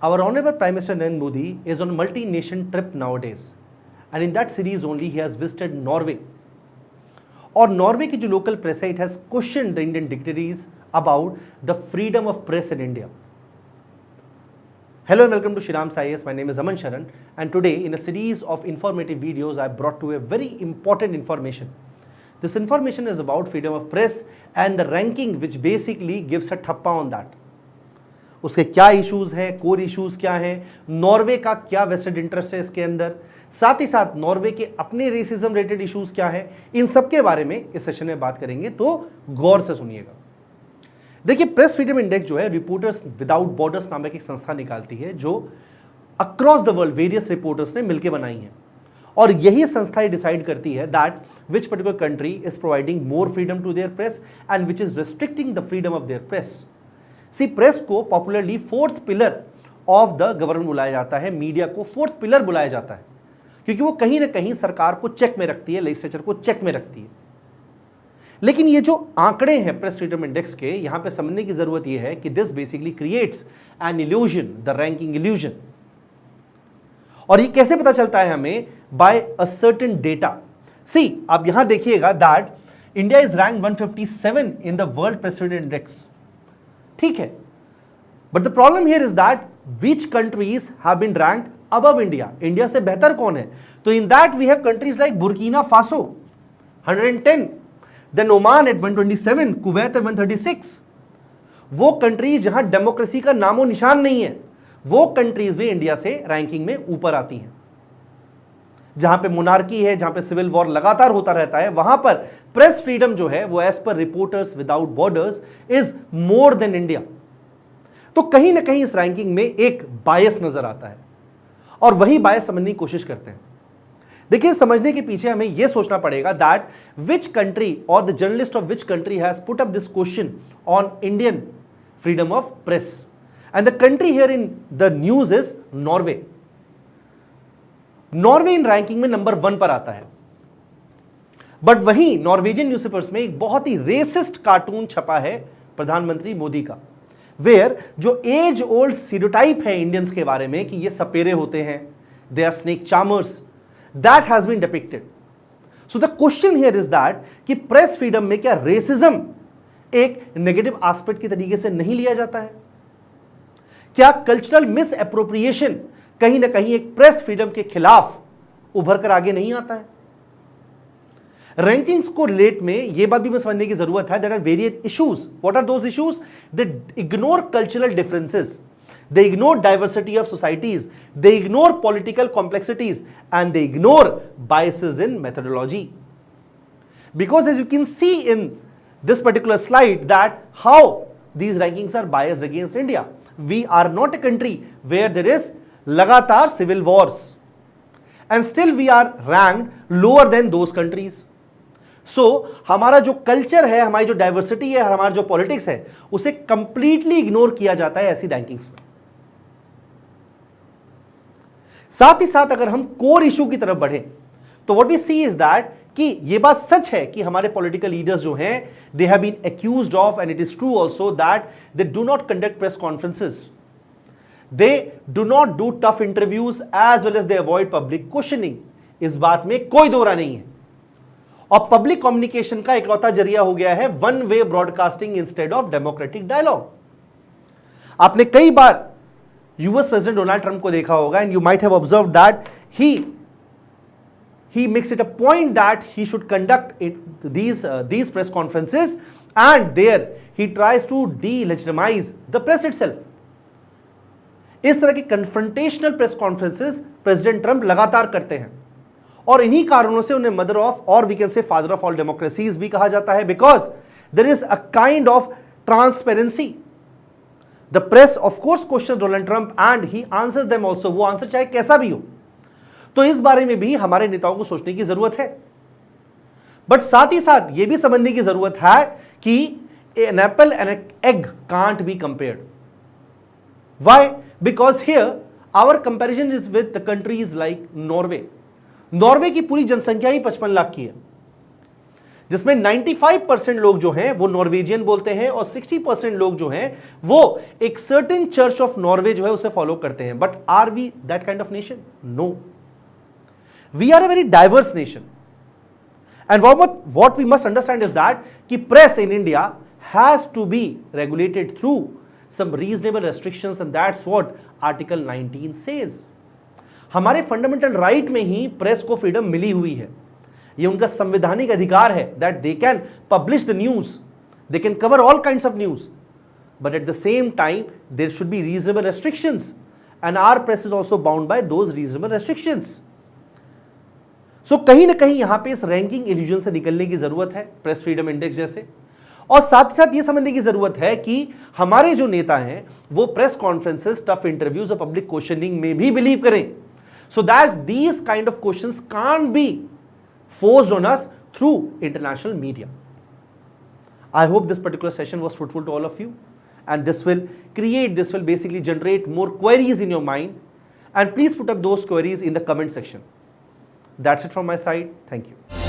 Our Honorable Prime Minister Narendra Modi is on a multi-nation trip nowadays, and in that series only he has visited Norway. और Norway की जो local press है, it has question the Indian dictionaries about the freedom of press in India. Hello and welcome to Shriram IAS. My name is Aman Sharan, and today in a series of informative videos I brought to a very important information. This information is about freedom of press and the ranking which basically gives a thappa on that. उसके क्या issues हैं, core issues क्या हैं, Norway का क्या vested interest है इसके अंदर, साथ ही साथ नॉर्वे के अपने रेसिज्म रिलेटेड इश्यूज क्या हैं, इन सब के बारे में इस सेशन में बात करेंगे, तो गौर से सुनिएगा. देखिए, प्रेस फ्रीडम इंडेक्स जो है रिपोर्टर्स विदाउट बॉर्डर्स नामक एक संस्था निकालती है जो across the world various reporters ने मिलकर बनाई है, और यही संस्था डिसाइड करती है that which particular country is providing more freedom to their press and which is restricting the freedom of their press. See, press को popularly fourth pillar of the government बुलाया जाता है, मीडिया को फोर्थ पिलर बुलाया जाता है, क्योंकि वो कहीं ना कहीं सरकार को चेक में रखती है, लेजिस्लेचर को चेक में रखती है. लेकिन ये जो आंकड़े हैं प्रेस फ्रीडम इंडेक्स के, यहां पे समझने की जरूरत यह है कि this basically creates an illusion, the ranking illusion. और ये कैसे पता चलता है हमें? By a certain data. See, आप यहां देखिएगा that India is rank 157 in the world press freedom index. ठीक है, but the problem here is that which countries have been ranked above India. India से बेहतर कौन है? तो in that we have countries like Burkina Faso 110, then Oman eight 127, Kuwait at 136. वो countries जहां democracy का नामो निशान नहीं है, वो कंट्रीज में इंडिया से रैंकिंग में ऊपर आती हैं. जहां पे मोनार्की है, जहां पे सिविल वॉर लगातार होता रहता है, वहां पर प्रेस फ्रीडम जो है वो as per reporters without borders is more than India. तो कहीं ना कहीं इस रैंकिंग में एक बायस नजर आता है, और वही बायस समझने की कोशिश करते हैं. देखिए, समझने के पीछे हमें यह सोचना पड़ेगा दैट विच कंट्री और the journalist of which country has put up this question on Indian freedom of press, and the country here in the news is Norway. Norway in ranking में नंबर 1 पर आता है, but वहीं Norwegian newspapers में एक बहुत ही resist cartoon छपा है प्रधानमंत्री मोदी का, वेयर जो एज ओल्ड स्टीरियोटाइप है इंडियंस के बारे में कि ये सपेरे होते हैं, they are snake charmers, that has been depicted. So the question here is that कि प्रेस फ्रीडम में क्या रेसिज्म एक नेगेटिव एस्पेक्ट की तरीके से नहीं लिया जाता है? क्या कल्चरल मिस एप्रोप्रिएशन कहीं ना कहीं एक प्रेस फ्रीडम के खिलाफ उभर कर आगे नहीं आता है? रैंकिंग्स को रिलेट में यह बात भी समझने की जरूरत है, there are various issues. What are those issues? They ignore cultural differences, they ignore diversity of societies, they ignore political complexities, and they ignore biases in methodology. Because as you can see in this particular slide that how these rankings are biased against India. We are not a country where there is लगातार civil wars, and still we are ranked lower than those countries. So हमारा जो culture है, हमारी जो diversity है, हमारा जो politics है, उसे कंप्लीटली इग्नोर किया जाता है ऐसी रैंकिंग्स में. साथ ही साथ अगर हम कोर इशू की तरफ बढ़े तो what we see is that कि यह बात सच है कि हमारे पॉलिटिकल लीडर्स जो हैं, they have been accused of, and it is true also that they do not conduct press conferences, they do not do tough interviews as well as they avoid public questioning. इस बात में कोई दो राय नहीं है. और पब्लिक कम्युनिकेशन का इकलौता जरिया हो गया है one way broadcasting instead of democratic dialogue. आपने कई बार यूएस प्रेसिडेंट डोनाल्ड ट्रंप को देखा होगा, and you might have observed that he makes it a point that he should conduct these press conferences, and there he tries to delegitimize the press itself. इस तरह की confrontational press conferences president Trump लगातार करते हैं, और इन्हीं कारणों से उन्हें मदर ऑफ, और we can say father of all democracies भी कहा जाता है, because there is a kind of transparency. The press of course questions Donald Trump and he answers them also. वो आंसर चाहे कैसा भी हो. तो इस बारे में भी हमारे नेताओं को सोचने की जरूरत है. बट साथ ही साथ यह भी समझने की जरूरत है कि an apple and an egg can't be compared. Why? Because here our comparison is with the countries like Norway. Norway की पूरी जनसंख्या ही 55 लाख की है, जिसमें 95% लोग जो हैं वो नॉर्वेजियन बोलते हैं और 60% लोग जो हैं वो एक सर्टेन चर्च ऑफ नॉर्वे जो है उसे फॉलो करते हैं। But are we that kind of nation? No, we are a very diverse nation. And what we must understand is that कि press in India has to be regulated through some reasonable restrictions, and that's what Article 19 says. हमारे fundamental right में ही press को freedom मिली हुई है, ये उनका संवैधानिक अधिकार है that they can publish the news, they can cover all kinds of news, but at the same time there should be reasonable restrictions and our press is also bound by those reasonable restrictions. So कहीं ना कहीं यहां पे इस ranking illusion से निकलने की जरूरत है, प्रेस फ्रीडम इंडेक्स जैसे, और साथ ही साथ ये समझने की जरूरत है कि हमारे जो नेता हैं वो प्रेस कॉन्फ्रेंसेस, टफ इंटरव्यूज और पब्लिक क्वेश्चनिंग में भी बिलीव करें, so that these kind of questions can't be forced on us through international media. I hope this particular session was fruitful to all of you, and this will basically generate more queries in your mind, and please put up those queries in the comment section. That's it from my side. Thank you.